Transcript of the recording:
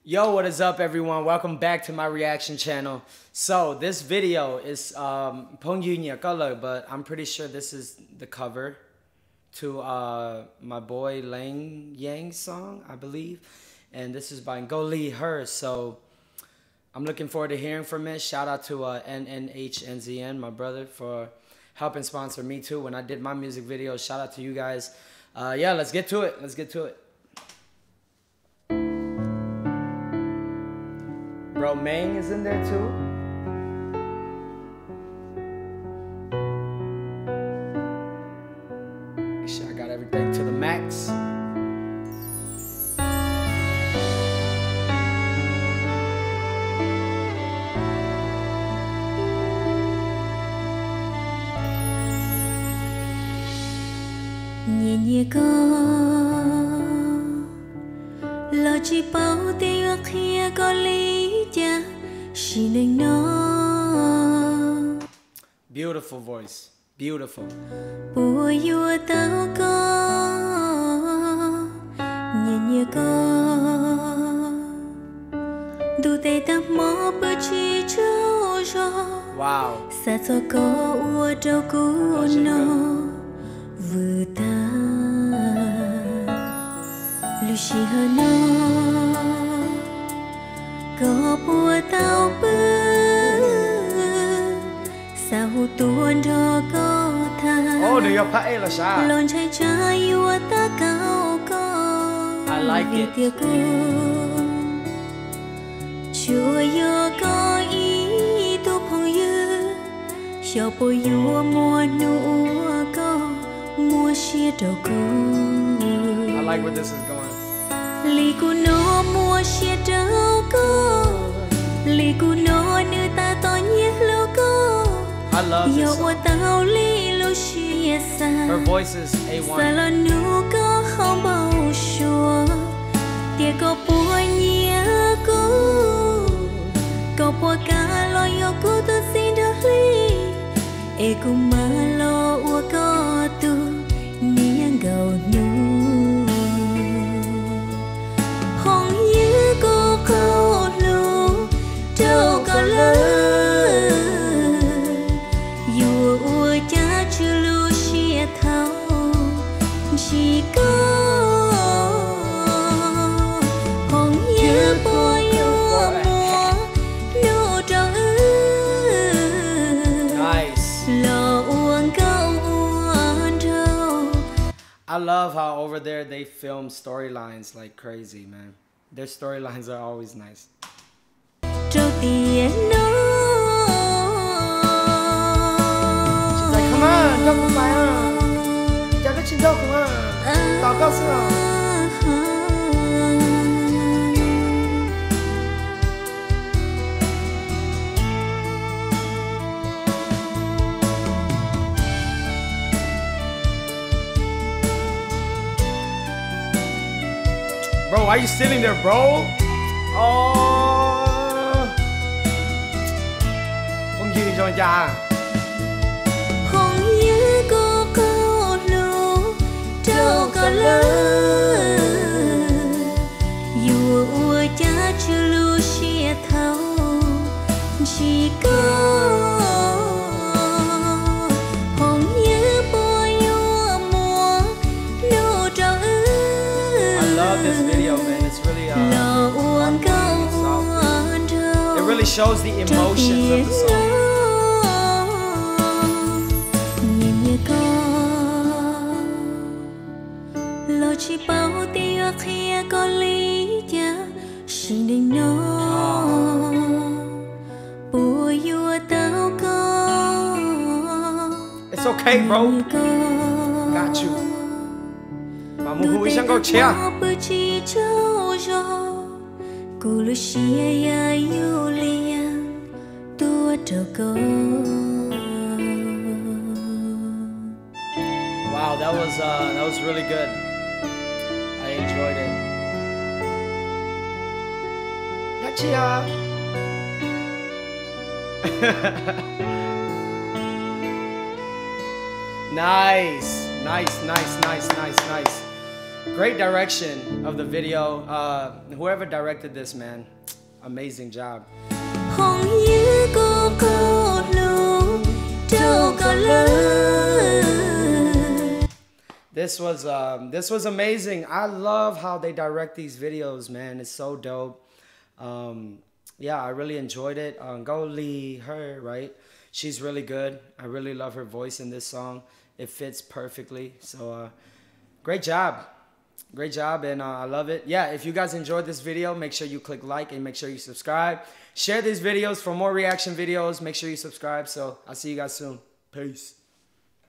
Yo, what is up, everyone? Welcome back to my reaction channel. So this video is Pong Yu Nya Color, but I'm pretty sure this is the cover to my boy Lang Yang's song, I believe. And this is by Ngo Lee Her. So I'm looking forward to hearing from it. Shout out to NNHNZN, my brother, for helping sponsor me too when I did my music videos. Shout out to you guys. Yeah, let's get to it. Let's get to it. Bro, Mang is in there too. Make sure I got everything to the max. Nhẹ nhẹ có lo chỉ bao tiêu kia có lý cha xin đừng nó Beautiful voice, beautiful. bùa vua tao có nhẹ nhẹ có đủ tay ta mò bờ chi trâu gió Wow. xa cho có ua trâu cú nó vừa ta lưu xì hờ nó có bùa tao bơ sao tuôn cho có tha Oh, do your pa'e la sha. lon chạy trái vua ta cao có I like it. tia cô chúa yo có ý tu phong yêu cho bồi vua mùa nụ có mua xia đầu cô I like where this is going. lì cu nó mua xia đầu cô lì cu nó nữ ta to nhé lô cô I love this yo song. tao lì lô xia sa Her voice is sa A1. là nu có không bao xua tia có bùa nhia cô có bùa cả lo yo cô tôi xin đỡ ly e cô mà lo ua có tu niang gầu nu hong như cô câu lu đâu có lỡ dù ua cha chưa lu xia thao chỉ có hong như bồi ua mùa nô trâu Nice. lo uang câu uang trâu I love how over there they film storylines like crazy, man. Their storylines are always nice. trâu tiền nó She's like, come on, come on, my Chào các chị đâu không à? Tao cao sư à? Bro, why are you sitting there, bro? Oh. Không gì cho cha. hong như cô câu lu trâu có lỡ dù ua cha chưa lu xia thao chỉ có hong như bồi ua mùa nô trâu I love this video, man. It's really lo uang câu uang trâu it really shows the emotions of the song. nhìn như con lo chỉ bao tiêu kia có lý cha xin đừng nó bùa vua tao có It's okay, bro. như Got you. Mà muốn húi sang câu chia. bữa chi châu gió cô lu xia ya yu liang tua trâu cô Wow, that was really good. I enjoyed it. Gotcha. Nice, nice, nice, nice, nice, nice. Great direction of the video. Whoever directed this, man, amazing job. This was amazing. I love how they direct these videos, man. It's so dope. Yeah, I really enjoyed it. Go Lee, her, right? She's really good. I really love her voice in this song. It fits perfectly. So great job. Great job, and I love it. Yeah, if you guys enjoyed this video, make sure you click like and make sure you subscribe. Share these videos for more reaction videos. Make sure you subscribe. So I'll see you guys soon. Peace.